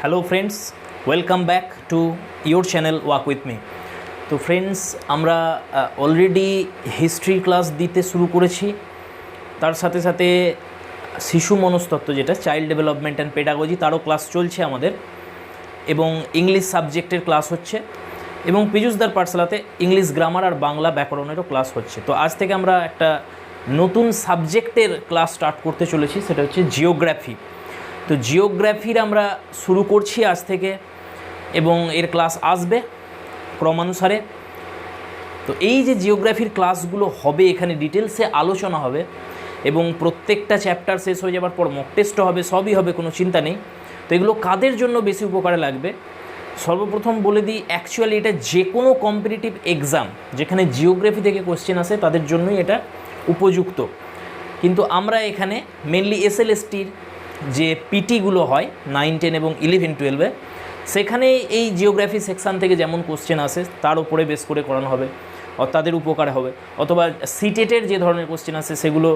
Hello friends, welcome back to your channel walk with me. তো friends, আমরা already history class দিতে শুরু করেছি। তার সাথে সাথে শিশু মনস্তত্ত্ব, যেটা চাইল্ড ডেভেলপমেন্ট অ্যান্ড পেডাগজি, তারও ক্লাস চলছে আমাদের, এবং ইংলিশ সাবজেক্টের ক্লাস হচ্ছে, এবং পীযূষদার পাঠশালাতে ইংলিশ গ্রামার আর বাংলা ব্যাকরণেরও ক্লাস হচ্ছে। তো আজ থেকে আমরা একটা নতুন সাবজেক্টের ক্লাস স্টার্ট করতে চলেছি, সেটা হচ্ছে জিওগ্রাফি। তো জিওগ্রাফির আমরা শুরু করছি আজ থেকে, এবং এর ক্লাস আসবে ক্রমানুসারে। তো এই যে জিওগ্রাফির ক্লাসগুলো হবে, এখানে ডিটেলসে আলোচনা হবে, এবং প্রত্যেকটা চ্যাপ্টার শেষ হয়ে যাবার পর মক টেস্টও হবে, সবই হবে, কোনো চিন্তা নেই। তো এগুলো কাদের জন্য বেশি উপকারে লাগবে, সর্বপ্রথম বলে দিই, অ্যাকচুয়ালি এটা যে কোনো কম্পিটিটিভ এক্সাম যেখানে জিওগ্রাফি থেকে কোশ্চেন আসে তাদের জন্যই এটা উপযুক্ত। কিন্তু আমরা এখানে মেনলি এসএলএসটির যে পিটিগুলো হয় 9, 10 এবং 11, 12-এ, সেখানে এই জিওগ্রাফি সেকশান থেকে যেমন কোশ্চেন আসে তার উপরে বেস করে করানো হবে, তাদের উপকার হবে। অথবা সিটেটের যে ধরনের কোশ্চেন আসে সেগুলো,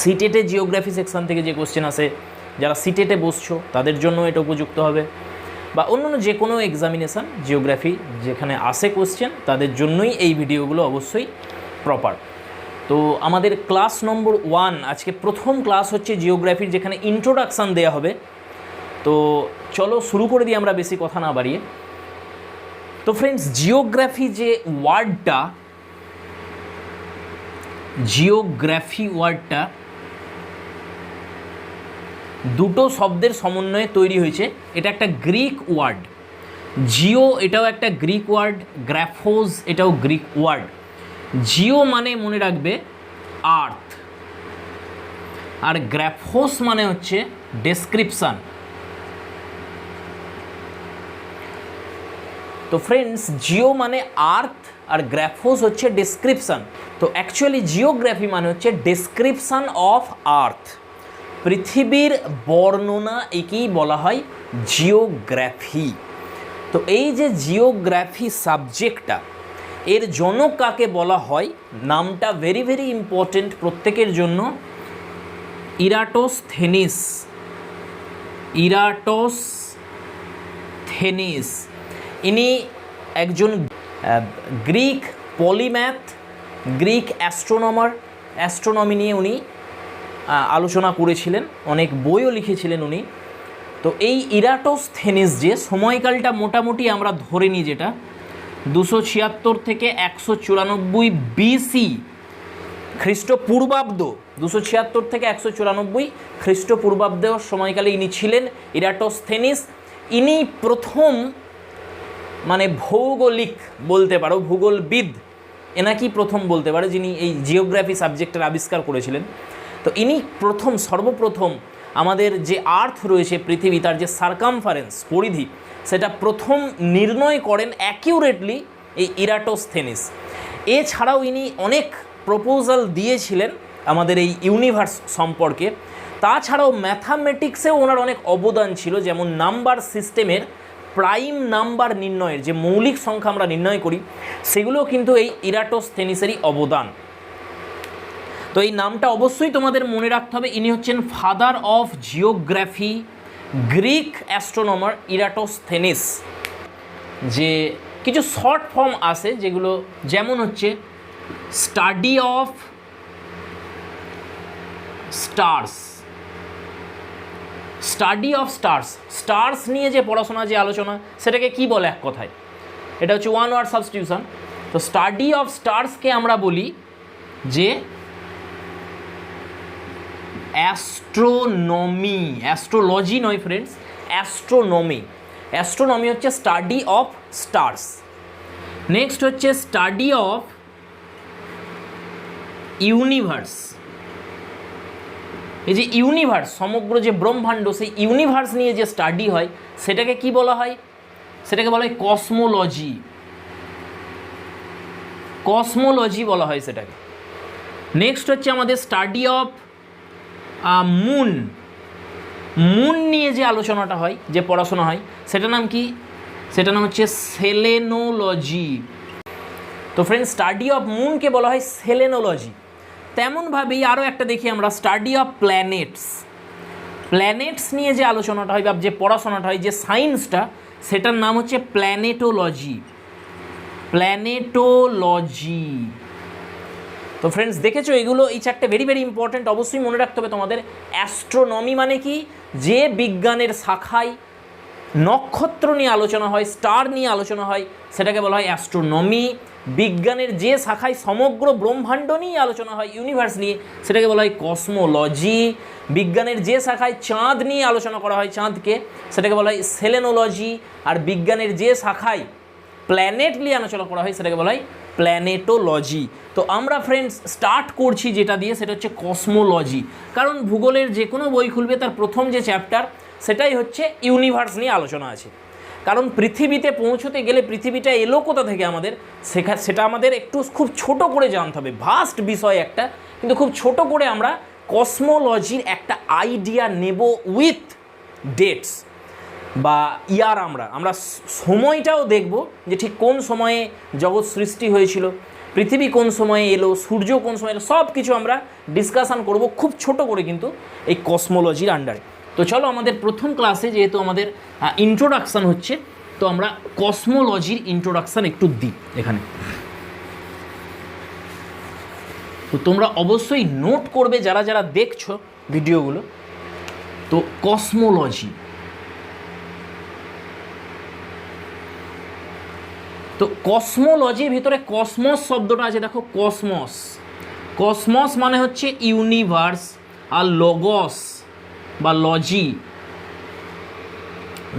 সিটেটের জিওগ্রাফি সেকশান থেকে যে কোশ্চেন আসে, যারা সিটেটে বসছো তাদের জন্য এটা উপযুক্ত হবে, বা অন্যান্য যে কোনো এক্সামিনেশান জিওগ্রাফি যেখানে আসে কোশ্চেন, তাদের জন্যই এই ভিডিওগুলো অবশ্যই প্রপার। তো আমাদের ক্লাস নম্বর 1, আজকে প্রথম ক্লাস হচ্ছে জিওগ্রাফির, যেখানে ইন্ট্রোডাকশান দেওয়া হবে। তো চলো শুরু করে দিই আমরা বেশি কথা না বাড়িয়ে। তো ফ্রেন্ডস, জিওগ্রাফি যে ওয়ার্ডটা, জিওগ্রাফি ওয়ার্ডটা দুটো শব্দের সমন্বয়ে তৈরি হয়েছে। এটা একটা গ্রিক ওয়ার্ড, জিও এটাও একটা গ্রিক ওয়ার্ড, গ্রাফোস এটাও গ্রিক ওয়ার্ড। জিও মানে মনে রাখবে আর্থ, আর গ্রাফোস মানে হচ্ছে ডেসক্রিপশান। তো ফ্রেন্ডস, জিও মানে আর্থ আর গ্রাফোস হচ্ছে ডেসক্রিপশান। তো অ্যাকচুয়ালি জিওগ্রাফি মানে হচ্ছে ডেসক্রিপশান অফ আর্থ, পৃথিবীর বর্ণনা, একেই বলা হয় জিওগ্রাফি। তো এই যে জিওগ্রাফি সাবজেক্টটা, এর জনক কাকে বলা হয়, নামটা ভেরি ভেরি ইম্পর্টেন্ট প্রত্যেকের জন্য, ইরাটোস্থেনিস। ইরাটোস্থেনিস ইনি একজন Greek polymath, Greek astronomer. Astronomy নিয়ে উনি আলোচনা করেছিলেন, অনেক বইও লিখেছিলেন উনি। তো এই ইরাটোস্থেনিস যে সময়কালটা মোটামুটি আমরা ধরে নিই, যেটা 276 থেকে 194 বিসি খ্রিস্টপূর্বাব্দ, 276 থেকে 194 খ্রিস্টপূর্বাব্দ সময়কালে ইনি ছিলেন ইরাটোস্থেনিস। ইনি প্রথম, মানে ভৌগোলিক বলতে পারো, ভূগোলবিদ এনাকেই প্রথম বলতে পারে, যিনি এই জিওগ্রাফি সাবজেক্টের আবিষ্কার করেছিলেন। তো ইনি প্রথম, সর্বপ্রথম আমাদের যে আর্থ রয়েছে পৃথিবী, তার যে সার্কামফারেন্স, পরিধি, সেটা প্রথম নির্ণয় করেন অ্যাকিউরেটলি এই ইরাটোস্থেনিস। এছাড়াও ইনি অনেক প্রপোজাল দিয়েছিলেন আমাদের এই ইউনিভার্স সম্পর্কে। তাছাড়াও ম্যাথামেটিক্সেও ওনার অনেক অবদান ছিল, যেমন নাম্বার সিস্টেমের প্রাইম নাম্বার নির্ণয়ের যে মৌলিক সংখ্যা আমরা নির্ণয় করি, সেগুলোও কিন্তু এই ইরাটোস্থেনিসেরই অবদান। তো এই নামটা অবশ্যই তোমাদের মনে রাখতে হবে। ইনি হচ্ছেন father of geography, Greek astronomer Eratosthenes. যে কিছু শর্ট ফর্ম আছে যেগুলো, যেমন হচ্ছে study of stars. Study of stars, stars নিয়ে যে পড়াশোনা, যে আলোচনা, সেটাকে কি বলে এক কথায়, এটা হচ্ছে ওয়ান ওয়ার্ড সাবস্টিটিউশন। তো স্টাডি অফ স্টার্সকে আমরা বলি যে অ্যাস্ট্রোনমি। অ্যাস্ট্রোলজি নয় ফ্রেন্ডস, অ্যাস্ট্রোনমি। অ্যাস্ট্রোনমি হচ্ছে স্টাডি অফ স্টার্স। নেক্সট হচ্ছে স্টাডি অফ ইউনিভার্স। এই যে ইউনিভার্স, সমগ্র যে ব্রহ্মাণ্ড, সেই ইউনিভার্স নিয়ে যে স্টাডি হয়, সেটাকে কি বলা হয়, সেটাকে বলা হয় কসমোলজি। কসমোলজি বলা হয় সেটাকে। নেক্সট হচ্ছে আমাদের স্টাডি অফ মুন। মুন নিয়ে যে আলোচনাটা হয়, যে পড়াশোনা হয়, সেটার নাম কি, সেটার নাম হচ্ছে সেলেনোলজি। তো ফ্রেন্ডস, স্টাডি অফ মুনকে বলা হয় সেলেনোলজি। তেমনভাবেই আরও একটা দেখি আমরা, স্টাডি অফ প্ল্যানেটস। প্ল্যানেটস নিয়ে যে আলোচনাটা হয় বা যে পড়াশোনাটা হয়, যে সায়েন্সটা, সেটার নাম হচ্ছে প্ল্যানেটোলজি। প্ল্যানেটোলজি। তো ফ্রেন্ডস দেখেছো এগুলো, এই চারটে ভেরি ভেরি ইম্পর্ট্যান্ট, অবশ্যই মনে রাখতে হবে তোমাদের। অ্যাস্ট্রোনমি মানে কি? যে বিজ্ঞানের শাখায় নক্ষত্র নিয়ে আলোচনা হয়, স্টার নিয়ে আলোচনা হয়, সেটাকে বলা হয় অ্যাস্ট্রোনমি। বিজ্ঞানের যে শাখায় সমগ্র ব্রহ্মাণ্ড নিয়ে আলোচনা হয়, ইউনিভার্স নিয়ে, সেটাকে বলা হয় কসমোলজি। বিজ্ঞানের যে শাখায় চাঁদ নিয়ে আলোচনা করা হয়, চাঁদকে, সেটাকে বলা হয় সেলেনোলজি। আর বিজ্ঞানের যে শাখায় প্ল্যানেট নিয়ে আলোচনা করা হয়, সেটাকে বলা হয় প্ল্যানেটোলজি। তো আমরা ফ্রেন্ডস স্টার্ট করছি যেটা দিয়ে, সেটা হচ্ছে কসমোলজি। কারণ ভূগোলের যে কোনো বই খুলবে, তার প্রথম যে চ্যাপ্টার সেটাই হচ্ছে ইউনিভার্স নিয়ে আলোচনা আছে। কারণ পৃথিবীতে পৌঁছতে গেলে পৃথিবীটা এলো কোথা থেকে আমাদের, সেটা আমাদের একটু খুব ছোট করে জানতে হবে। ভাস্ট বিষয় একটা, কিন্তু খুব ছোট করে আমরা কসমোলজির একটা আইডিয়া নেব উইথ ডেটস বা ইয়ার। আমরা সময়টাও দেখব যে ঠিক কোন সময়ে জগৎ সৃষ্টি হয়েছিল, পৃথিবী কোন সময়ে এলো, সূর্য কোন সময় এলো, সব কিছু আমরা ডিসকাশান করব খুব ছোট করে কিন্তু এই কসমোলজির আন্ডারে। তো চলো আমাদের প্রথম ক্লাসে যেহেতু আমাদের ইন্ট্রোডাকশান হচ্ছে, তো আমরা কসমোলজির ইন্ট্রোডাকশান একটু দিই এখানে। তো তোমরা অবশ্যই নোট করবে যারা যারা দেখছো ভিডিওগুলো। তো কসমোলজি, তো কসমোলজির ভিতরে কসমস শব্দটা আছে, দেখো কসমস। কসমস মানে হচ্ছে ইউনিভার্স, আর লগস বা লজি,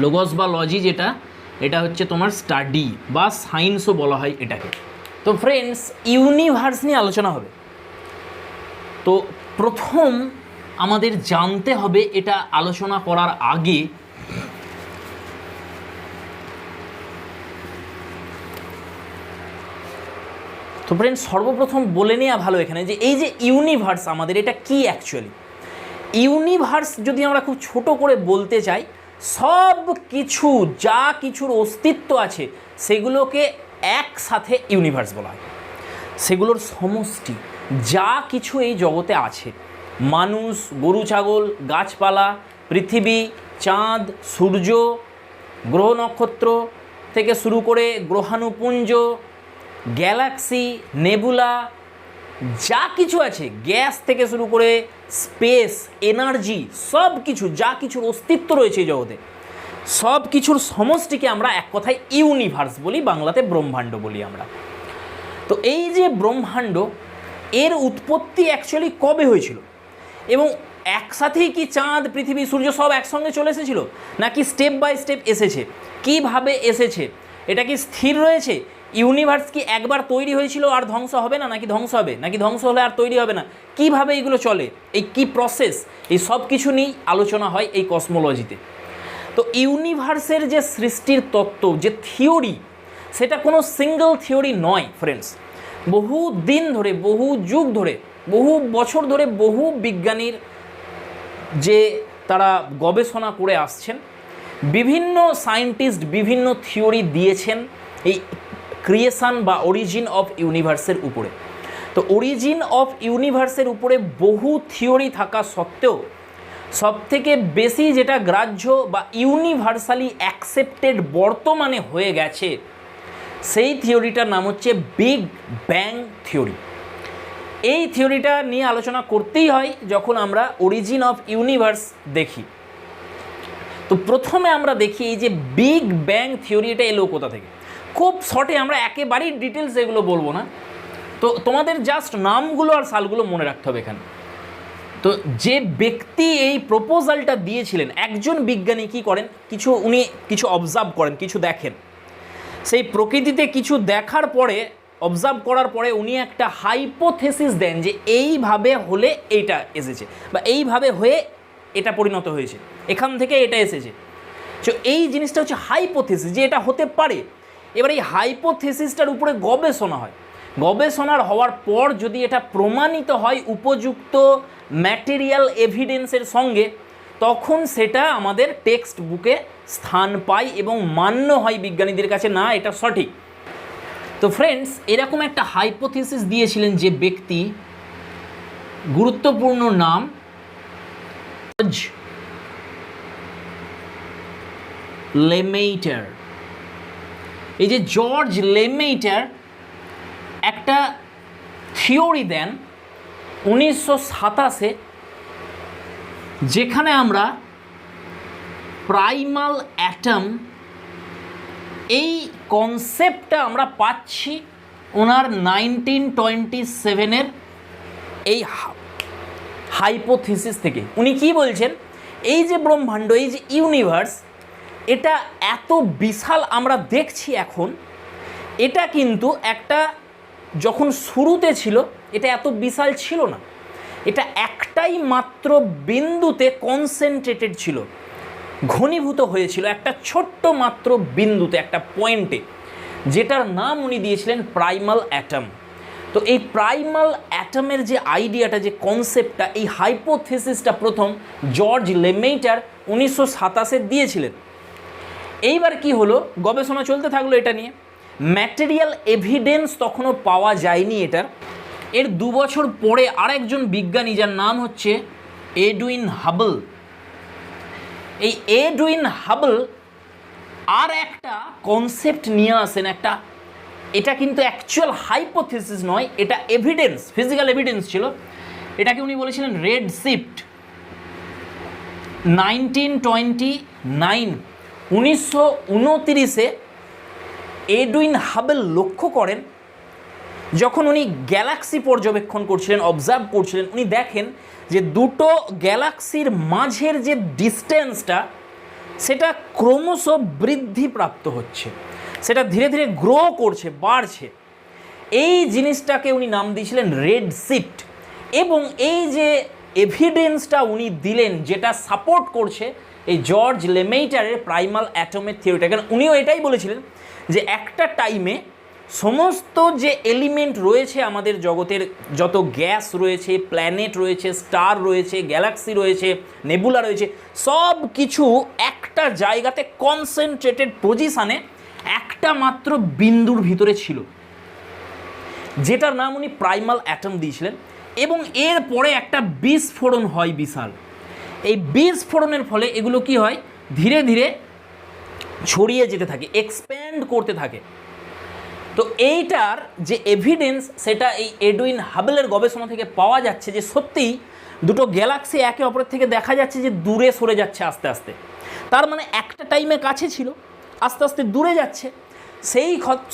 লগস বা লজি যেটা, এটা হচ্ছে তোমার স্টাডি বা সায়েন্সও বলা হয় এটাকে। তো ফ্রেন্ডস ইউনিভার্স নিয়ে আলোচনা হবে। তো প্রথম আমাদের জানতে হবে, এটা আলোচনা করার আগে তো ফ্রেন্ডস সর্বপ্রথম বলে নেওয়া ভালো এখানে যে এই যে ইউনিভার্স আমাদের, এটা কি অ্যাকচুয়ালি। ইউনিভার্স যদি আমরা খুব ছোট করে বলতে চাই, সব কিছু যা কিছুর অস্তিত্ব আছে সেগুলোকে একসাথে ইউনিভার্স বলা হয়। সেগুলোর সমষ্টি, যা কিছু এই জগতে আছে, মানুষ, গরু ছাগল, গাছপালা, পৃথিবী, চাঁদ, সূর্য, গ্রহ নক্ষত্র থেকে শুরু করে গ্রহাণুপুঞ্জ, গ্যালাক্সি, নেবুলা, যা কিছু আছে, গ্যাস থেকে শুরু করে স্পেস, এনার্জি, সব কিছু যা কিছুর অস্তিত্ব রয়েছে এই জগতে, সব কিছুর সমষ্টিকে আমরা এক কথায় ইউনিভার্স বলি, বাংলাতে ব্রহ্মাণ্ড বলি আমরা। তো এই যে ব্রহ্মাণ্ড, এর উৎপত্তি অ্যাকচুয়ালি কবে হয়েছিল, এবং একসাথেই কি চাঁদ, পৃথিবী, সূর্য সব একসঙ্গে চলে এসেছিল, নাকি স্টেপ বাই স্টেপ এসেছে, কিভাবে এসেছে, এটা কি স্থির রয়েছে, ইউনিভার্স কি একবার তৈরি হয়েছিল আর ধ্বংস হবে না, নাকি ধ্বংস হবে, নাকি ধ্বংস হলে আর তৈরি হবে না, কিভাবে এগুলো চলে, এই কি প্রসেস, এই সব কিছু নিয়েই আলোচনা হয় এই কসমোলজিতে। তো ইউনিভার্সের যে সৃষ্টির তত্ত্ব, যে থিওরি, সেটা কোনো সিঙ্গল থিওরি নয় ফ্রেন্ডস। বহু দিন ধরে, বহু যুগ ধরে, বহু বছর ধরে বহু বিজ্ঞানীর যে তারা গবেষণা করে আসছেন, বিভিন্ন সায়েন্টিস্ট বিভিন্ন থিওরি দিয়েছেন এই ক্রিয়েশন বা অরিজিন অফ ইউনিভার্সের উপরে। তো অরিজিন অফ ইউনিভার্সের উপরে বহু থিওরি থাকা সত্ত্বেও সবথেকে বেশি যেটা গ্রাহ্য বা ইউনিভার্সালি অ্যাকসেপ্টেড বর্তমানে হয়ে গেছে, সেই থিওরিটার নাম হচ্ছে বিগ ব্যাং থিওরি। এই থিওরিটা নিয়ে আলোচনা করতেই হয় যখন আমরা অরিজিন অফ ইউনিভার্স দেখি। তো প্রথমে আমরা দেখি এই যে বিগ ব্যাং থিওরি, এটা এলো কোথা থেকে। খুব শর্টে, আমরা একেবারেই ডিটেলস এগুলো বলবো না, তো তোমাদের জাস্ট নামগুলো আর সালগুলো মনে রাখতে হবে এখানে। তো যে ব্যক্তি এই প্রপোজালটা দিয়েছিলেন, একজন বিজ্ঞানী কী করেন, উনি কিছু অবজার্ভ করেন, কিছু দেখেন, সেই প্রকৃতিতে কিছু দেখার পরে, অবজার্ভ করার পরে উনি একটা হাইপোথেসিস দেন যে এইভাবে হলে এইটা এসেছে, বা এইভাবে হয়ে এটা পরিণত হয়েছে, এখান থেকে এটা এসেছে। তো এই জিনিসটা হচ্ছে হাইপোথেসিস, যে এটা হতে পারে। এবার এই হাইপোথেসিসটার উপরে গবেষণা হয়, গবেষণার হওয়ার পর যদি এটা প্রমাণিত হয় উপযুক্ত ম্যাটেরিয়াল এভিডেন্সের সঙ্গে, তখন সেটা আমাদের টেক্সট বুকে স্থান পায় এবং মান্য হয় বিজ্ঞানীদের কাছে, না এটা সঠিক। তো ফ্রেন্ডস এরকম একটা হাইপোথেসিস দিয়েছিলেন যে ব্যক্তি, গুরুত্বপূর্ণ নাম লেমেইটার। এই যে জর্জ লেমেইটার একটা থিওরি দেন 1927, যেখানে আমরা প্রাইমাল অ্যাটম এই কনসেপ্টটা আমরা পাচ্ছি ওনার 1927-এর এই হাইপোথিসিস থেকে। উনি কি বলছেন, এই যে ব্রহ্মাণ্ড, এই যে ইউনিভার্স, এটা এত বিশাল আমরা দেখছি এখন, এটা কিন্তু একটা যখন শুরুতে ছিল এটা এত বিশাল ছিল না, এটা একটাই মাত্র বিন্দুতে কনসেন্ট্রেটেড ছিল, ঘনীভূত হয়েছিল একটা ছোট্ট মাত্র বিন্দুতে, একটা পয়েন্টে, যেটার নাম উনি দিয়েছিলেন প্রাইমাল অ্যাটম। তো এই প্রাইমাল অ্যাটমের যে আইডিয়াটা, যে কনসেপ্টটা, এই হাইপোথিসিসটা প্রথম জর্জ লেমেইটার 1927 দিয়েছিলেন। এইবার কি হলো, গবেষণা চলতে থাকলো এটা নিয়ে, ম্যাটেরিয়াল এভিডেন্স তখনও পাওয়া যায়নি এটার। এর 2 বছর পরে আরেকজন বিজ্ঞানী, যার নাম হচ্ছে এডুইন হাবল, এই এডুইন হাবল আর একটা কনসেপ্ট নিয়ে আসেন, একটা, এটা কিন্তু অ্যাকচুয়াল হাইপোথিসিস নয়, এটা এভিডেন্স, ফিজিক্যাল এভিডেন্স ছিল। এটাকে উনি বলেছিলেন রেড শিফট। 1929 এডুইন হাবল লক্ষ্য করেন, যখন উনি গ্যালাক্সি পর্যবেক্ষণ করছিলেন, অবজার্ভ করছিলেন, উনি দেখেন যে দুটো গ্যালাক্সির মাঝের যে ডিস্টেন্সটা, সেটা ক্রমশ বৃদ্ধিপ্রাপ্ত হচ্ছে, সেটা ধীরে ধীরে গ্রো করছে, বাড়ছে। এই জিনিসটাকে উনি নাম দিয়েছিলেন রেড শিফট। এবং এই যে এভিডেন্সটা উনি দিলেন, যেটা সাপোর্ট করছে এই জর্জ লেমেইটারের প্রাইমাল অ্যাটমের থিওরিটা, কারণ উনিও এটাই বলেছিলেন যে একটা টাইমে সমস্ত যে এলিমেন্ট রয়েছে আমাদের জগতের, যত গ্যাস রয়েছে, প্ল্যানেট রয়েছে, স্টার রয়েছে, গ্যালাক্সি রয়েছে, নেবুলা রয়েছে, সব কিছু একটা জায়গাতে কনসেন্ট্রেটেড পজিশানে একটা মাত্র বিন্দুর ভিতরে ছিল, যেটার নাম উনি প্রাইমাল অ্যাটম দিয়েছিলেন। এবং এরপরে একটা বিস্ফোরণ হয় বিশাল। এই বিস্ফোরণের ফলে এগুলো কি হয়, ধীরে ধীরে ছড়িয়ে যেতে থাকে, এক্সপ্যান্ড করতে থাকে। তো এইটার যে এভিডেন্স, সেটা এই এডুইন হাবলের গবেষণা থেকে পাওয়া যাচ্ছে যে সত্যিই দুটো গ্যালাক্সি একে অপরের থেকে দেখা যাচ্ছে যে দূরে সরে যাচ্ছে আস্তে আস্তে। তার মানে একটা টাইমে কাছে ছিল, আস্তে আস্তে দূরে যাচ্ছে।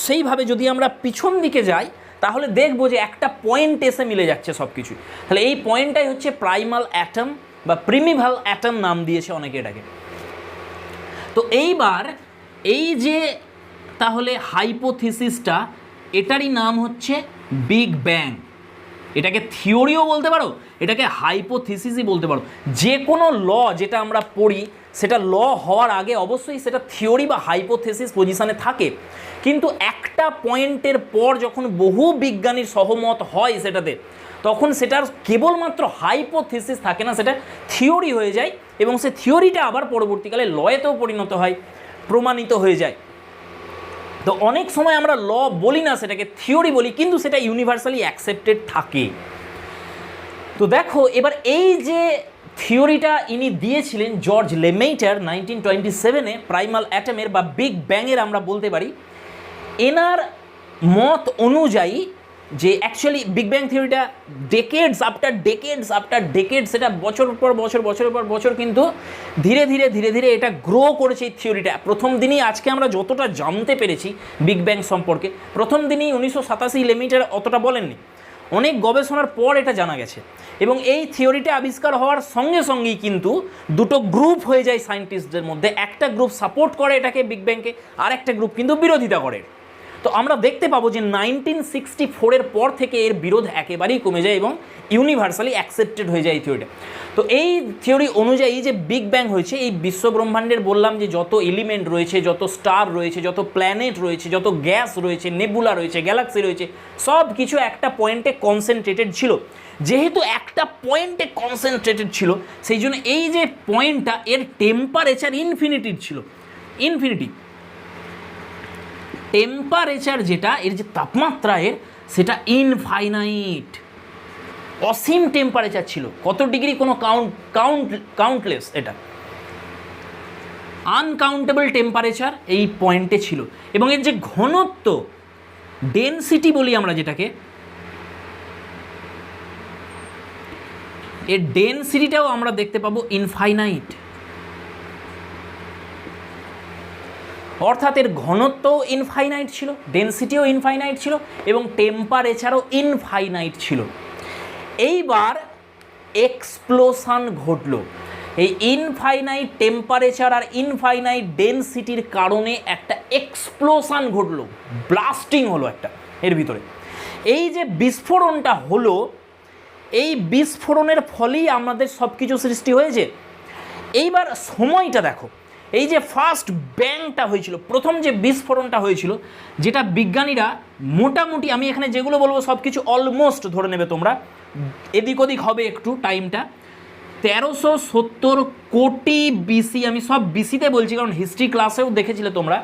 সেইভাবে যদি আমরা পিছন দিকে যাই, তাহলে দেখব যে একটা পয়েন্ট এসে মিলে যাচ্ছে সব কিছু। তাহলে এই পয়েন্টটাই হচ্ছে প্রাইমাল অ্যাটম বা প্রিমিভাল অ্যাটম নাম দিয়েছে অনেকে এটাকে। তো এইবার এই যে তাহলে হাইপোথিসিসটা, এটারই নাম হচ্ছে বিগ ব্যাং। এটাকে থিওরিও বলতে পারো, এটাকে হাইপোথিসিসই বলতে পারো। যে কোনো ল যেটা আমরা পড়ি, সেটা ল হওয়ার আগে অবশ্যই সেটা থিওরি বা হাইপোথিসিস পজিশানে থাকে, কিন্তু একটা পয়েন্টের পর যখন বহু বিজ্ঞানীর সহমত হয় সেটাতে, তখন সেটার কেবলমাত্র হাইপোথিসিস থাকে না, সেটা থিওরি হয়ে যায়। এবং সে থিওরিটা আবার পরবর্তীকালে লয়েতেও পরিণত হয়, প্রমাণিত হয়ে যায়। তো অনেক সময় আমরা ল বলি না, সেটাকে থিওরি বলি, কিন্তু সেটা ইউনিভার্সালি অ্যাকসেপ্টেড থাকে। তো দেখো এবার এই যে থিওরিটা ইনি দিয়েছিলেন জর্জ লেমেইটার 1927-এ প্রাইমাল অ্যাটমের বা বিগ ব্যাংয়ের আমরা বলতে পারি, এনার মত অনুযায়ী যে অ্যাকচুয়ালি বিগ ব্যাং থিওরিটা ডেকেডস আফটার ডেকেডস সেটা বছর পর বছর কিন্তু ধীরে ধীরে এটা গ্রো করেছে। এই থিওরিটা প্রথম দিনই, আজকে আমরা যতটা জানতে পেরেছি বিগ ব্যাং সম্পর্কে, প্রথম দিনই 1987 লেমেইটার অতটা বলেননি, অনেক গবেষণার পর এটা জানা গেছে। এবং এই থিওরিটা আবিষ্কার হওয়ার সঙ্গে সঙ্গেই কিন্তু দুটো গ্রুপ হয়ে যায় সায়েন্টিস্টদের মধ্যে, একটা গ্রুপ সাপোর্ট করে এটাকে বিগ ব্যাংকে, আর একটা গ্রুপ কিন্তু বিরোধিতা করে। তো আমরা দেখতে পাবো যে 1964-এর পর থেকে এর বিরোধ একেবারেই কমে যায় এবং ইউনিভার্সালি অ্যাকসেপ্টেড হয়ে যায় এই থিওরিটা। তো এই থিওরি অনুযায়ী যে বিগ ব্যাং হয়েছে, এই বিশ্বব্রহ্মাণ্ডের বললাম যে যত এলিমেন্ট রয়েছে, যত স্টার রয়েছে, যত প্ল্যানেট রয়েছে, যত গ্যাস রয়েছে, নেবুলা রয়েছে, গ্যালাক্সি রয়েছে, সব কিছু একটা পয়েন্টে কনসেন্ট্রেটেড ছিল। যেহেতু একটা পয়েন্টে কনসেন্ট্রেটেড ছিল, সেই জন্য এই যে পয়েন্টটা, এর টেম্পারেচার ইনফিনিটিভ ছিল, ইনফিনিটি টেম্পারেচার যেটা, এর যে তাপমাত্রা এর, সেটা ইনফাইনাইট, অসীম টেম্পারেচার ছিল। কত ডিগ্রি কোনো কাউন্টলেস এটা। আনকাউন্টেবল টেম্পারেচার এই পয়েন্টে ছিল, এবং এর যে ঘনত্ব ডেনসিটি বলি আমরা যেটাকে, এর ডেনসিটিটাও আমরা দেখতে পাবো ইনফাইনাইট, অর্থাৎ এর ঘনত্বও ইনফাইনাইট ছিল, ডেনসিটিও ইনফাইনাইট ছিল এবং টেম্পারেচারও ইনফাইনাইট ছিল। এইবার এক্সপ্লোশন ঘটলো, এই ইনফাইনাইট টেম্পারেচার আর ইনফাইনাইট ডেনসিটির কারণে একটা এক্সপ্লোশন ঘটলো, ব্লাস্টিং হলো একটা এর ভিতরে। এই যে বিস্ফোরণটা হলো, এই বিস্ফোরণের ফলেই আমাদের সব কিছু সৃষ্টি হয়েছে। এইবার সময়টা দেখো, এই যে ফার্স্ট ব্যাংটা হয়েছিল, প্রথম যে বিস্ফোরণটা হয়েছিল, যেটা বিজ্ঞানীরা মোটামুটি, আমি এখানে যেগুলো বলবো সব কিছু অলমোস্ট ধরে নেবে তোমরা, এদিক ওদিক হবে একটু টাইমটা, 1370 কোটি বিসি। আমি সব বিসিতে বলছি কারণ হিস্ট্রি ক্লাসেও দেখেছিলে তোমরা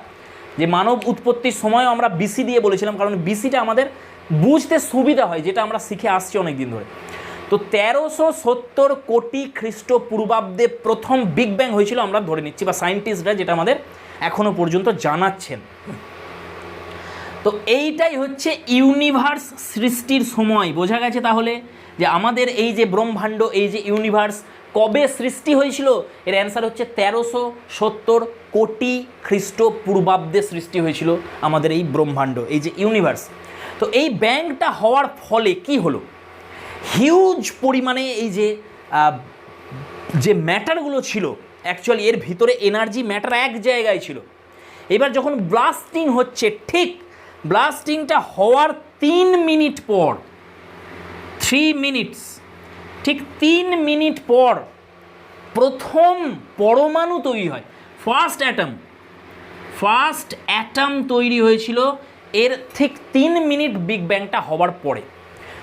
যে মানব উৎপত্তির সময়ও আমরা বিসি দিয়ে বলেছিলাম, কারণ বিসিটা আমাদের বুঝতে সুবিধা হয়, যেটা আমরা শিখে আসছি অনেক দিন ধরে। তো 1370 কোটি খ্রিস্টপূর্বাব্দে প্রথম বিগ ব্যাং হয়েছিল আমরা ধরে নিচ্ছি, বা সায়েন্টিস্টরা যেটা আমাদের এখনো পর্যন্ত জানাচ্ছেন। তো এইটাই হচ্ছে ইউনিভার্স সৃষ্টির সময়। বোঝা গেছে তাহলে যে আমাদের এই যে ব্রহ্মাণ্ড, এই যে ইউনিভার্স কবে সৃষ্টি হয়েছিল? এর অ্যান্সার হচ্ছে 1370 কোটি খ্রিস্টপূর্বাব্দে সৃষ্টি হয়েছিল আমাদের এই ব্রহ্মাণ্ড, এই যে ইউনিভার্স। তো এই ব্যাংটা হওয়ার ফলে কি হলো, হিউজ পরিমাণে এই যে ম্যাটারগুলো ছিল, অ্যাকচুয়ালি এর ভিতরে এনার্জি ম্যাটার এক জায়গায় ছিল। এবার যখন ব্লাস্টিং হচ্ছে, ঠিক ব্লাস্টিংটা হওয়ার 3 মিনিট পর, 3 মিনিটস, ঠিক 3 মিনিট পর প্রথম পরমাণু তৈরি হয়, ফার্স্ট অ্যাটম তৈরি হয়েছিল। এর ঠিক 3 মিনিট বিগ ব্যাংটা হওয়ার পরে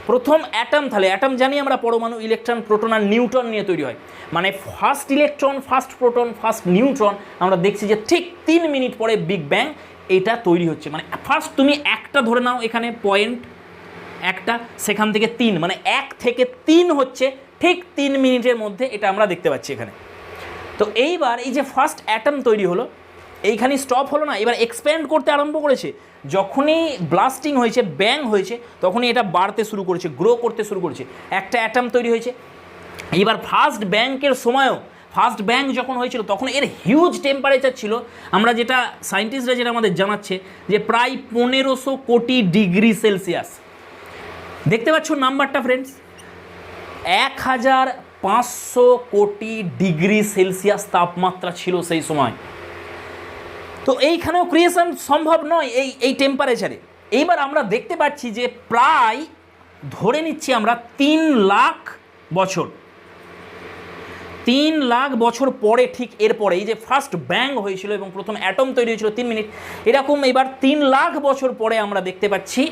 প্রথম অ্যাটম, তাহলে অ্যাটম জানি আমরা পরমাণু, ইলেকট্রন, প্রোটন আর নিউট্রন নিয়ে তৈরি হয়, মানে first electron, first proton, first neutron. আমরা দেখছি যে ঠিক 3 মিনিট পরে বিগ ব্যাং এটা তৈরি হচ্ছে। মানে ফার্স্ট তুমি একটা ধরে নাও, এখানে পয়েন্ট একটা, সেখান থেকে 3, মানে 1 থেকে 3 হচ্ছে ঠিক 3 মিনিটের মধ্যে, এটা আমরা দেখতে পাচ্ছি এখানে। তো এইবার এই যে ফার্স্ট অ্যাটম তৈরি হলো, এইখানে স্টপ হলো না, এবার এক্সপ্যান্ড করতে আরম্ভ করেছে। যখনই ব্লাস্টিং হয়েছে, ব্যাং হয়েছে, তখনই এটা বাড়তে শুরু করেছে, গ্রো করতে শুরু করেছে, একটা অ্যাটম তৈরি হয়েছে। এবার ফার্স্ট ব্যাংকের সময়ও, ফার্স্ট ব্যাং যখন হয়েছিল তখন এর হিউজ টেম্পারেচার ছিল, আমরা যেটা সায়েন্টিস্টরা যেটা আমাদের জানাচ্ছে যে প্রায় 1500 কোটি ডিগ্রি সেলসিয়াস। দেখতে পাচ্ছ নাম্বারটা ফ্রেন্ডস, 1500 কোটি ডিগ্রি সেলসিয়াস তাপমাত্রা ছিল সেই সময়। তো এইখানেও ক্রিয়েশন সম্ভব নয় এই টেম্পারেচারে। এইবার আমরা দেখতে পাচ্ছি যে প্রায় ধরে নিচ্ছি আমরা 3 লাখ বছর, 3 লাখ বছর পরে, ঠিক এরপরে এই যে ফার্স্ট ব্যাং হয়েছিল এবং প্রথম অ্যাটম তৈরি হয়েছিল 3 মিনিট, এরকম এবার 3 লাখ বছর পরে আমরা দেখতে পাচ্ছি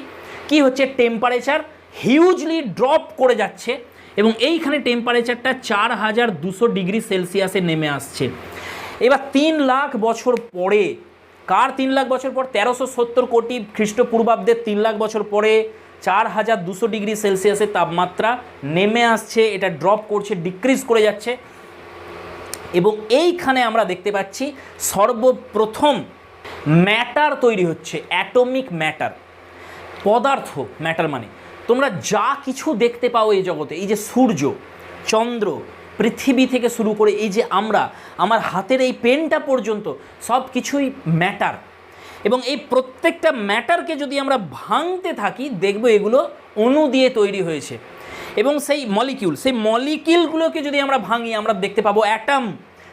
কি হচ্ছে, টেম্পারেচার হিউজলি ড্রপ করে যাচ্ছে এবং এইখানে টেম্পারেচারটা 4200 ডিগ্রি সেলসিয়াসে নেমে আসছে। এবার 3 লাখ বছর পরে, কার 3 লাখ বছর পর? 1370 কোটি খ্রিস্টপূর্বাব্দে 3 লাখ বছর পরে 4200 ডিগ্রি সেলসিয়াসের তাপমাত্রা নেমে আসছে, এটা ড্রপ করছে, ডিক্রিজ করে যাচ্ছে। এবং এইখানে আমরা দেখতে পাচ্ছি সর্বপ্রথম ম্যাটার তৈরি হচ্ছে, অ্যাটমিক ম্যাটার, পদার্থ। ম্যাটার মানে তোমরা যা কিছু দেখতে পাও এই জগতে, এই যে সূর্য, চন্দ্র, পৃথিবী থেকে শুরু করে এই যে আমরা, আমার হাতের এই পেনটা পর্যন্ত সব কিছুই ম্যাটার। এবং এই প্রত্যেকটা ম্যাটারকে যদি আমরা ভাঙতে থাকি, দেখব এগুলো অণু দিয়ে তৈরি হয়েছে। এবং সেই মলিকিউল, সেই মলিকিউলগুলোকে যদি আমরা ভাঙি, আমরা দেখতে পাবো অ্যাটম।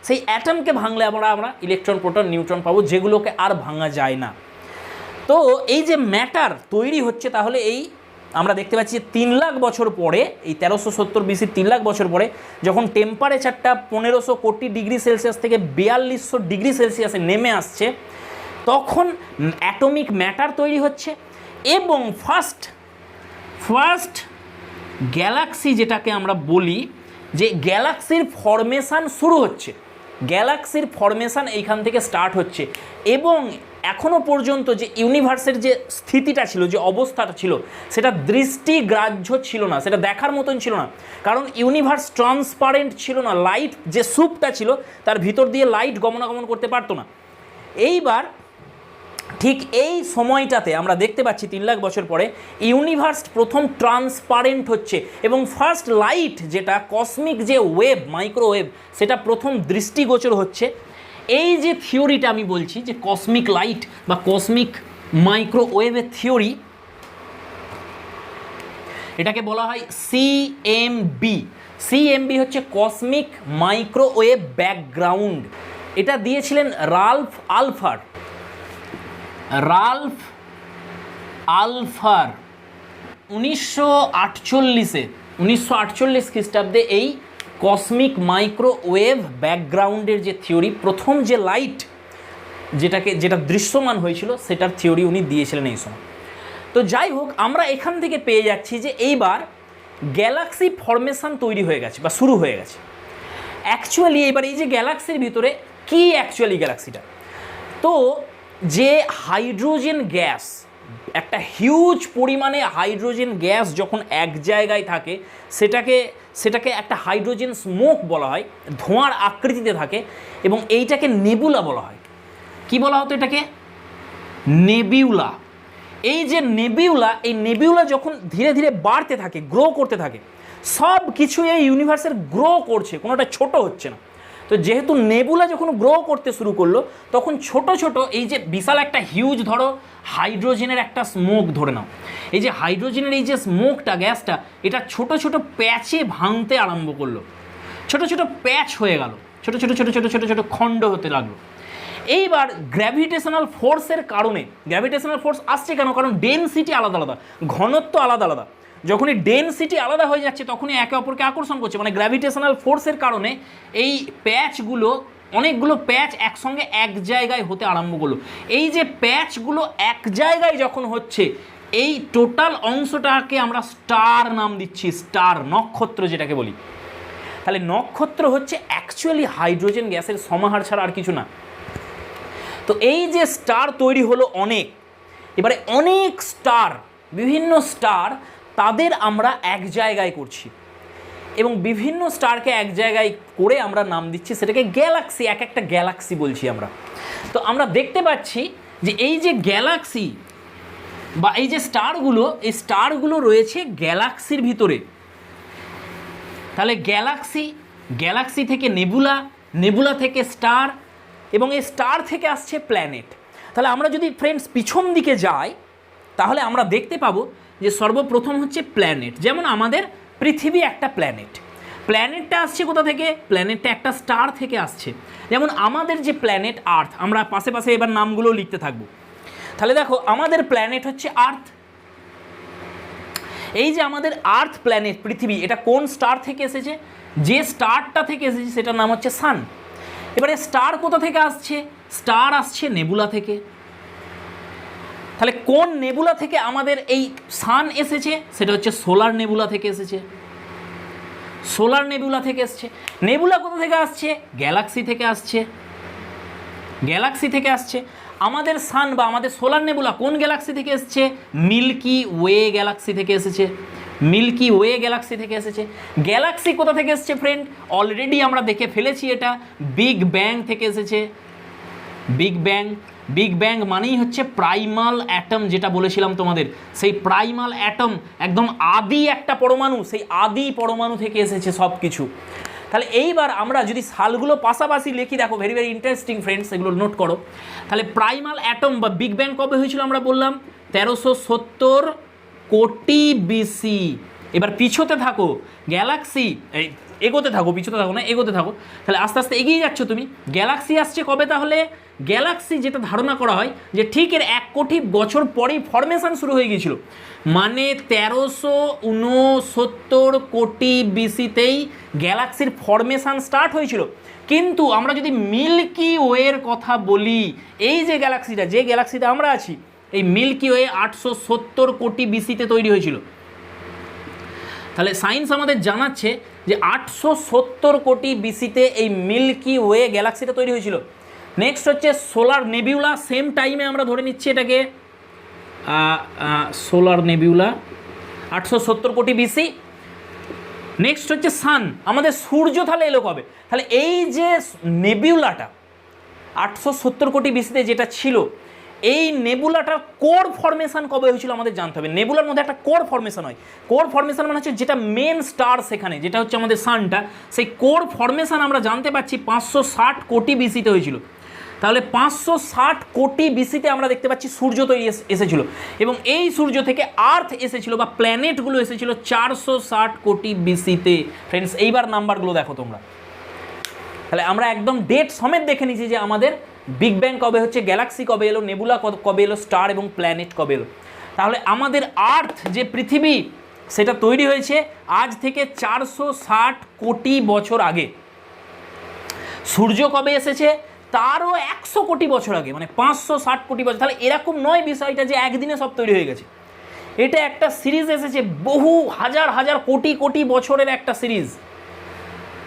সেই অ্যাটমকে ভাঙলে আমরা ইলেকট্রন, প্রোটন, নিউট্রন পাবো, যেগুলোকে আর ভাঙা যায় না। তো এই যে ম্যাটার তৈরি হচ্ছে, তাহলে এই আমরা দেখতে পাচ্ছি 3 লাখ বছর পরে, এই 1370 বিসি 3 লাখ বছর পরে যখন টেম্পারেচারটা 1500 কোটি ডিগ্রি সেলসিয়াস থেকে 4200 ডিগ্রি সেলসিয়াসে নেমে আসছে, তখন অ্যাটমিক ম্যাটার তৈরি হচ্ছে এবং ফার্স্ট গ্যালাক্সি, যেটাকে আমরা বলি যে গ্যালাক্সির ফরমেশান শুরু হচ্ছে। গ্যালাক্সির ফরমেশান এইখান থেকে স্টার্ট হচ্ছে এবং এখনও পর্যন্ত যে ইউনিভার্সের যে স্থিতিটা ছিল, যে অবস্থাটা ছিল, সেটা দৃষ্টিগ্রাহ্য ছিল না, সেটা দেখার মতন ছিল না, কারণ ইউনিভার্স ট্রান্সপারেন্ট ছিল না। লাইট যে স্যুপটা ছিল তার ভিতর দিয়ে লাইট গমনাগমন করতে পারতো না। এইবার ঠিক এই সময়টাতে আমরা দেখতে পাচ্ছি 3 লাখ বছর পরে ইউনিভার্স প্রথম ট্রান্সপারেন্ট হচ্ছে এবং ফার্স্ট লাইট যেটা কসমিক যে ওয়েভ, মাইক্রোওয়েভ, সেটা প্রথম দৃষ্টিগোচর হচ্ছে। এই যে থিওরিটা আমি বলছি যে কসমিক লাইট বা কসমিক মাইক্রোওয়েভের থিওরি, এটাকে বলা হয় সিএমবি। সিএমবি হচ্ছে কসমিক মাইক্রোওয়েভ ব্যাকগ্রাউন্ড। এটা দিয়েছিলেন রাল্ফ আলফার 1948 খ্রিস্টাব্দে এই কসমিক মাইক্রোওয়েভ ব্যাকগ্রাউন্ডের যে থিওরি, প্রথম যে লাইট যেটা দৃশ্যমান হয়েছিল সেটার থিওরি উনি দিয়েছিলেন এই সময়। তো যাই হোক, আমরা এখান থেকে পেয়ে যাচ্ছি যে এইবার গ্যালাক্সি ফরমেশন তৈরি হয়ে গেছে বা শুরু হয়ে গেছে। অ্যাকচুয়ালি এবার এই যে গ্যালাক্সির ভিতরে কি অ্যাকচুয়ালি গ্যালাক্সিটা, তো যে হাইড্রোজেন গ্যাস, একটা হিউজ পরিমাণে হাইড্রোজেন গ্যাস যখন এক জায়গায় থাকে সেটাকে একটা হাইড্রোজেন স্মোক বলা হয়, ধোঁয়ার আকৃতিতে থাকে এবং এইটাকে নেবুলা বলা হয়। কি বলা হতো এটাকে? নেবিউলা। এই যে নেবিউলা, এই নেবিউলা যখন ধীরে ধীরে বাড়তে থাকে, গ্রো করতে থাকে, সব কিছু এই ইউনিভার্সের গ্রো করছে, কোনোটা ছোট হচ্ছে না। তো যেহেতু নেবুলা যখন গ্রো করতে শুরু করলো, তখন ছোট ছোট এই যে বিশাল একটা হিউজ, ধরো হাইড্রোজেনের একটা স্মোক ধরে নাও, এই যে হাইড্রোজেনের এই যে স্মোকটা, গ্যাসটা, এটা ছোট ছোট প্যাচে ভাঙতে আরম্ভ করলো, ছোট ছোট প্যাচ হয়ে গেল, ছোট ছোট ছোট ছোট ছোট ছোট খণ্ড হতে লাগলো। এইবার গ্র্যাভিটেশনাল ফোর্সের কারণে, গ্র্যাভিটেশনাল ফোর্স আসছে কেন? কারণ ডেনসিটি আলাদা আলাদা, ঘনত্ব আলাদা আলাদা। যখনই ডেনসিটি আলাদা হয়ে যাচ্ছে তখনই একে অপরকে আকর্ষণ করছে, মানে গ্র্যাভিটেশনাল ফোর্সের কারণে এই প্যাচগুলো, অনেকগুলো প্যাচ একসঙ্গে এক জায়গায় হতে আরম্ভ করলো। এই যে প্যাচগুলো এক জায়গায় যখন হচ্ছে, এই টোটাল অংশটাকে আমরা স্টার নাম দিচ্ছি, স্টার, নক্ষত্র যেটাকে বলি। তাহলে নক্ষত্র হচ্ছে অ্যাকচুয়ালি হাইড্রোজেন গ্যাসের সমাহার ছাড়া আর কিছু না। তো এই যে স্টার তৈরি হলো অনেক, এবারে অনেক স্টার, বিভিন্ন স্টার, তাদের আমরা এক জায়গায় করছি এবং বিভিন্ন স্টারকে এক জায়গায় করে আমরা নাম দিচ্ছি, সেটাকে গ্যালাক্সি, এক একটা গ্যালাক্সি বলছি আমরা। তো আমরা দেখতে পাচ্ছি যে এই যে গ্যালাক্সি বা এই যে স্টারগুলো, এই স্টারগুলো রয়েছে গ্যালাক্সির ভিতরে। তাহলে গ্যালাক্সি থেকে নেবুলা, নেবুলা থেকে স্টার এবং এই স্টার থেকে আসছে প্ল্যানেট। তাহলে আমরা যদি ফ্রেন্ডস পিছন দিকে যাই, তাহলে আমরা দেখতে পাবো যে সর্বপ্রথম হচ্ছে প্ল্যানেট। যেমন আমাদের পৃথিবী একটা প্ল্যানেট, প্ল্যানেটটা আসছে কোথা থেকে? প্ল্যানেটটা একটা স্টার থেকে আসছে। যেমন আমাদের যে প্ল্যানেট আর্থ, আমরা পাশে পাশে এবার নামগুলো লিখতে থাকবো। তাহলে দেখো, আমাদের প্ল্যানেট হচ্ছে আর্থ। এই যে আমাদের আর্থ প্ল্যানেট পৃথিবী, এটা কোন স্টার থেকে এসেছে? যে স্টারটা থেকে এসেছে সেটার নাম হচ্ছে সান। এবারে স্টার কোথা থেকে আসছে? স্টার আসছে নেবুলা থেকে। তাহলে কোন নেবুলা থেকে আমাদের এই সান এসেছে? সেটা হচ্ছে সোলার নেবুলা থেকে এসেছে, সোলার নেবুলা থেকে এসছে। নেবুলা কোথা থেকে আসছে? গ্যালাক্সি থেকে আসছে, গ্যালাক্সি থেকে আসছে। আমাদের সান বা আমাদের সোলার নেবুলা কোন গ্যালাক্সি থেকে এসছে? মিল্কি ওয়ে গ্যালাক্সি থেকে এসেছে, মিল্কি ওয়ে গ্যালাক্সি থেকে এসেছে। গ্যালাক্সি কোথা থেকে এসছে ফ্রেন্ড? অলরেডি আমরা দেখে ফেলেছি, এটা বিগ ব্যাং থেকে এসেছে। বিগ ব্যাং, বিগ ব্যাং মানেই হচ্ছে প্রাইমাল অ্যাটম, যেটা বলেছিলাম তোমাদের, সেই প্রাইমাল অ্যাটম, একদম আদি একটা পরমাণু, সেই আদি পরমাণু থেকে এসেছে সব কিছু। তাহলে এইবার আমরা যদি সালগুলো পাশাপাশি লিখি, দেখো ভেরি ভেরি ইন্টারেস্টিং ফ্রেন্ডস, এগুলো নোট করো। তাহলে প্রাইমাল অ্যাটম বা বিগ ব্যাং কবে হয়েছিল আমরা বললাম? 1370 কোটি বিসি। এবার পিছোতে থাকো, গ্যালাক্সি এগোতে থাকো, পিছোতে থাকো না, এগোতে থাকো। তাহলে আস্তে আস্তে এগিয়ে যাচ্ছ তুমি। গ্যালাক্সি আসছে কবে? তাহলে গ্যালাক্সি যেটা ধারণা করা হয় যে ঠিক এর 1 কোটি বছর পরেই ফরমেশন শুরু হয়ে গিয়েছিল, মানে 1369 কোটি বিসিতেই গ্যালাক্সির ফরমেশন স্টার্ট হয়েছিল। কিন্তু আমরা যদি মিল্কি ওয়ের কথা বলি, এই যে গ্যালাক্সিটা, যে গ্যালাক্সিতে আমরা আছি, এই মিল্কি ওয়ে 870 কোটি বিসিতে তৈরি হয়েছিল। তাহলে সায়েন্স আমাদের জানাচ্ছে যে 870 কোটি বিসিতে এই মিল্কি ওয়ে গ্যালাক্সিটা তৈরি হয়েছিল। নেক্সট হচ্ছে সোলার নেবিউলা, সেম টাইমে আমরা ধরে নিচ্ছি এটাকে সোলার নেবিউলা 870 কোটি বিসি। নেক্সট হচ্ছে সান, আমাদের সূর্য তাহলে এলো কবে? তাহলে এই যে নেবিউলাটা 870 কোটি বিসিতে যেটা ছিল, এই নেবুলাটার কোর ফরমেশন কবে হয়েছিল আমাদের জানতে হবে। নেবুলার মধ্যে একটা কোর ফরমেশন হয়, কোর ফরমেশন মানে হচ্ছে যেটা মেন স্টার সেখানে, যেটা হচ্ছে আমাদের সানটা, সেই কোর ফরমেশন আমরা জানতে পারছি 560 কোটি বিসিতে হয়েছিল। তাহলে 560 কোটি বিসিতে আমরা দেখতে পাচ্ছি সূর্য তৈরি এসেছিল, এবং এই সূর্য থেকে আর্থ এসেছিল বা প্ল্যানেটগুলো এসেছিল 460 কোটি বিসিতে। ফ্রেন্ডস, এইবার নাম্বারগুলো দেখো তোমরা। তাহলে আমরা একদম ডেট সমেত দেখে নিয়েছি যে আমাদের বিগ ব্যাং কবে হচ্ছে, গ্যালাক্সি কবে এলো, নেবুলা কবে এলো, স্টার এবং প্ল্যানেট কবে এলো। তাহলে আমাদের আর্থ যে পৃথিবী সেটা তৈরি হয়েছে আজ থেকে 460 কোটি বছর আগে। সূর্য কবে এসেছে? তারও 100 কোটি বছর আগে, মানে 560 কোটি বছর। তাহলে এরকম নয় বিষয়টা যে একদিনে সব তৈরি হয়ে গেছে, এটা একটা সিরিজ এসেছে, বহু হাজার হাজার কোটি কোটি বছরের একটা সিরিজ।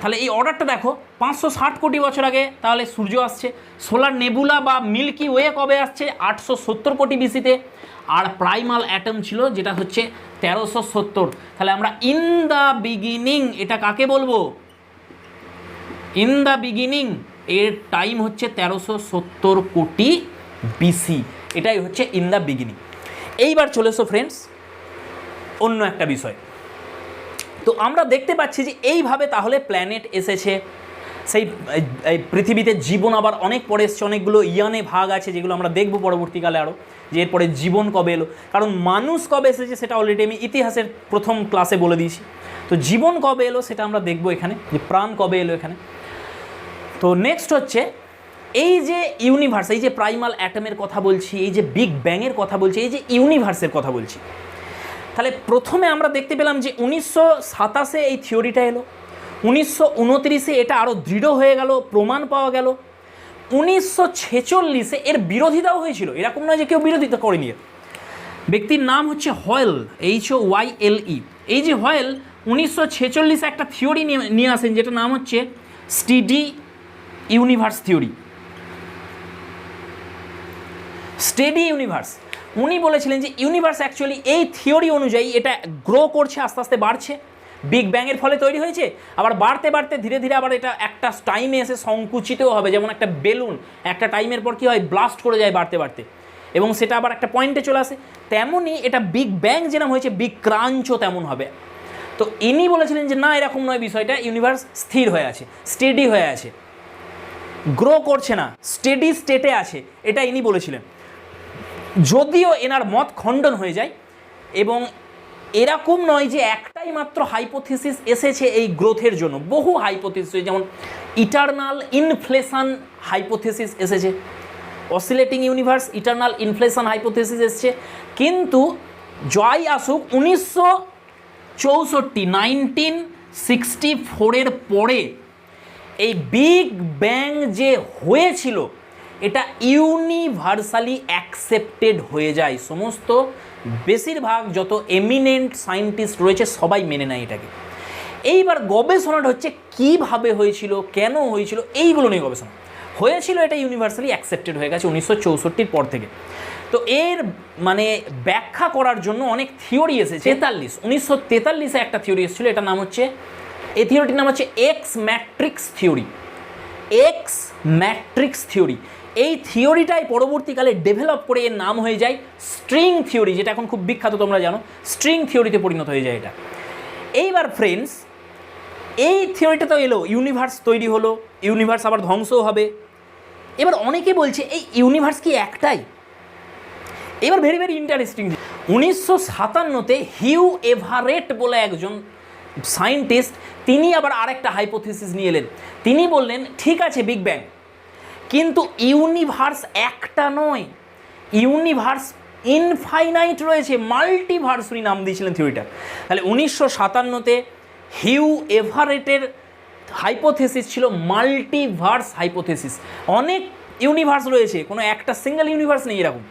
তাহলে এই অর্ডারটা দেখো, 560 কোটি বছর আগে তাহলে সূর্য আসছে। সোলার নেবুলা বা মিল্কি ওয়ে কবে আসছে? 870 কোটি বিসিতে। আর প্রাইমাল অ্যাটম ছিল যেটা হচ্ছে 1370। তাহলে আমরা ইন দ্য বিগিনিং, এটা কাকে বলবো? ইন দ্য বিগিনিং এর টাইম হচ্ছে 1370 কোটি বিসি, এটাই হচ্ছে ইন দ্য বিগিনিং। এইবার চলে এসো ফ্রেন্ডস অন্য একটা বিষয়। তো আমরা দেখতে পাচ্ছি যে এইভাবে তাহলে প্ল্যানেট এসেছে, সেই পৃথিবীতে জীবন আবার অনেক পরে এসছে, অনেকগুলো ইয়ানে ভাগ আছে যেগুলো আমরা দেখব পরবর্তীকালে আরও, যে এরপরে জীবন কবে এলো। কারণ মানুষ কবে এসেছে সেটা অলরেডি আমি ইতিহাসের প্রথম ক্লাসে বলে দিয়েছি। তো জীবন কবে এলো সেটা আমরা দেখব এখানে, যে প্রাণ কবে এলো এখানে। তো নেক্সট হচ্ছে এই যে ইউনিভার্স, এই যে প্রাইমাল অ্যাটমের কথা বলছি, এই যে বিগ ব্যাংয়ের কথা বলছি, এই যে ইউনিভার্সের কথা বলছি। তাহলে প্রথমে আমরা দেখতে পেলাম যে 1927 এই থিওরিটা এলো, 1929 এটা আরও দৃঢ় হয়ে গেল, প্রমাণ পাওয়া গেল। 1946 এর বিরোধিতাও হয়েছিল, এরকম নয় যে কেউ বিরোধিতা করেনি। ব্যক্তির নাম হচ্ছে হয়েল, HOYLE। এই যে হয়েল 1946 একটা থিওরি নিয়ে আসেন যেটা নাম হচ্ছে steady universe theory. Steady universe, উনি বলেছিলেন যে ইউনিভার্স অ্যাকচুয়ালি এই থিওরি অনুযায়ী এটা গ্রো করছে, আস্তে আস্তে বাড়ছে, বিগ ব্যাংয়ের ফলে তৈরি হয়েছে, আবার বাড়তে বাড়তে ধীরে ধীরে আবার এটা একটা টাইমে এসে সংকুচিতও হবে, যেমন একটা বেলুন একটা টাইমের পর কী হয়, ব্লাস্ট করে যায় বাড়তে বাড়তে, এবং সেটা আবার একটা পয়েন্টে চলে আসে। তেমনই এটা বিগ ব্যাং যেরকম হয়েছে, বিগ ক্রাঞ্চও তেমন হবে। তো ইনি বলেছিলেন যে না, এরকম নয় বিষয়টা, ইউনিভার্স স্থির হয়ে আছে, স্টেডি হয়ে আছে, গ্রো করছে না, স্টেডি স্টেটে আছে, এটা ইনি বলেছিলেন। যদিও এনার মত খণ্ডন হয়ে যায়, এবং এরকম নয় যে একটাই মাত্র হাইপোথিসিস এসেছে এই গ্রোথের জন্য, বহু হাইপোথিসিস, যেমন ইটারনাল ইনফ্লেশন হাইপোথিসিস এসেছে, oscillating universe, eternal inflation hypothesis এসছে। কিন্তু জয় আসুক 1964 পরে এই বিগ ব্যাং যে হয়েছিল এটা ইউনিভার্সালি অ্যাকসেপ্টেড হয়ে যায়, সমস্ত বেশিরভাগ যত এমিনেন্ট সায়েন্টিস্ট রয়েছে সবাই মেনে নেয় এটাকে। এইবার গবেষণাটা হচ্ছে কিভাবে হয়েছিল, কেন হয়েছিল, এইগুলো নিয়ে গবেষণা হয়েছিল, এটা ইউনিভার্সালি অ্যাকসেপ্টেড হয়ে গেছে 1964 পর থেকে। তো এর মানে ব্যাখ্যা করার জন্য অনেক থিওরি এসেছে। 1943 একটা থিওরি এসেছিল, এটার নাম হচ্ছে, এই থিওরিটির নাম হচ্ছে x matrix theory. X matrix theory, এই থিওরিটাই পরবর্তীকালে ডেভেলপ করে এর নাম হয়ে যায় স্ট্রিং থিওরি, যেটা এখন খুব বিখ্যাত, তোমরা জানো, স্ট্রিং থিওরিতে পরিণত হয়ে যায় এটা। এইবার ফ্রেন্ডস এই থিওরিটা তো এলো, ইউনিভার্স তৈরি হলো, ইউনিভার্স আবার ধ্বংসও হবে। এবার অনেকে বলছে এই ইউনিভার্স কি একটাই? এবার ভেরি ভেরি ইন্টারেস্টিং, 1957-তে হিউ এভারেট বলে একজন সায়েন্টিস্ট, তিনি আবার আরেকটা হাইপোথিসিস নিয়ে এলেন। তিনি বললেন ঠিক আছে বিগ ব্যাং, কিন্তু ইউনিভার্স একটা নয়, ইউনিভার্স ইনফাইনাইট রয়েছে, মাল্টিভার্স উনি নাম দিয়েছিলেন থিওরিটা। তাহলে 1957-তে হিউ এভারেটের হাইপোথিসিস ছিল মাল্টিভার্স হাইপোথিসিস, অনেক ইউনিভার্স রয়েছে, কোনো একটা সিঙ্গেল ইউনিভার্স নেই এরকম।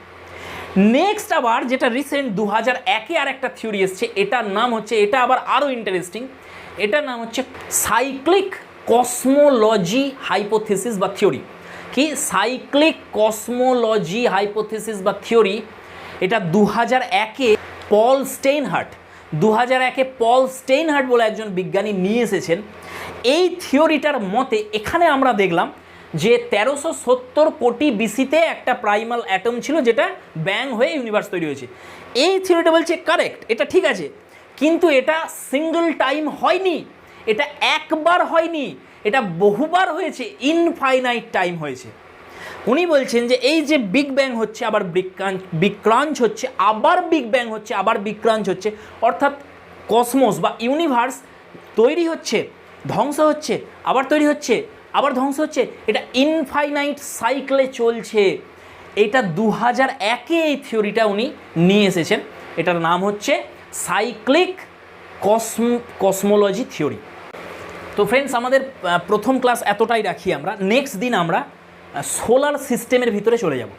নেক্সট আবার যেটা রিসেন্ট 2001-এ আর একটা থিওরি এসছে, এটার নাম হচ্ছে, এটা আবার আরও ইন্টারেস্টিং, এটার নাম হচ্ছে সাইক্লিক কসমোলজি হাইপোথিসিস বা থিওরি। কি সাইক্লিক কসমোলজি হাইপোথিসিস বা থিওরি, এটা 2001-এ পল স্টেইনহার্ট 2001-এ পল স্টেইনহার্ট বলে একজন বিজ্ঞানী নিয়ে এসেছেন। এই থিওরিটার মতে এখানে আমরা দেখলাম যে 1370 কোটি বিসিতে একটা প্রাইমাল অ্যাটম ছিল যেটা ব্যাং হয়ে ইউনিভার্স তৈরি হয়েছে। এই থিওরিটা বলছে কারেক্ট, এটা ঠিক আছে, কিন্তু এটা সিঙ্গল টাইম হয়নি, এটা একবার হয়নি, এটা বহুবার হয়েছে, ইনফাইনাইট টাইম হয়েছে। উনি বলছেন যে এই যে বিগ ব্যাং হচ্ছে আবার বিগ ক্রাঞ্চ হচ্ছে, আবার বিগ ব্যাং হচ্ছে আবার বিগ ক্রাঞ্চ হচ্ছে, অর্থাৎ কসমোস বা ইউনিভার্স তৈরি হচ্ছে, ধ্বংস হচ্ছে, আবার তৈরি হচ্ছে, আবার ধ্বংস হচ্ছে, এটা ইনফাইনাইট সাইকেলে চলছে। এটা 2001-এ এই থিওরিটা উনি নিয়ে এসেছেন। এটার নাম হচ্ছে সাইক্লিক কসমোলজি থিওরি। তো ফ্রেন্ডস, আমাদের প্রথম ক্লাস এতটাই রাখি আমরা। নেক্সট দিন আমরা সোলার সিস্টেমের ভিতরে চলে যাব।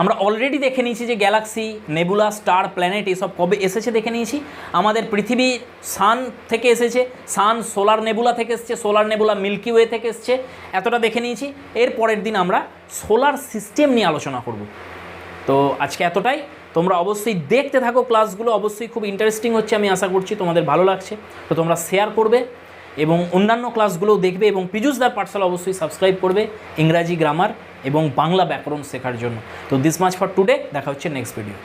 আমরা অলরেডি দেখে নিয়েছি যে গ্যালাক্সি, নেবুলা, স্টার, প্ল্যানেট এসব কবে এসেছে দেখে নিয়েছি। আমাদের পৃথিবী সান থেকে এসেছে, সান সোলার নেবুলা থেকে এসছে, সোলার নেবুলা মিল্কি ওয়ে থেকে এসছে, এতটা দেখে নিয়েছি। এর পরের দিন আমরা সোলার সিস্টেম নিয়ে আলোচনা করব। তো আজকে এতটাই। তোমরা অবশ্যই দেখতে থাকো ক্লাসগুলো, অবশ্যই খুব ইন্টারেস্টিং হচ্ছে, আমি আশা করছি তোমাদের ভালো লাগছে। তো তোমরা শেয়ার করবে এবং অন্যান্য ক্লাসগুলোও দেখবে, এবং পীযূষদার পাঠশালা অবশ্যই সাবস্ক্রাইব করবে ইংরাজি গ্রামার এবং বাংলা ব্যাকরণ শেখার জন্য। তো দিস মাচ ফর টুডে, দেখা হচ্ছে নেক্সট ভিডিও।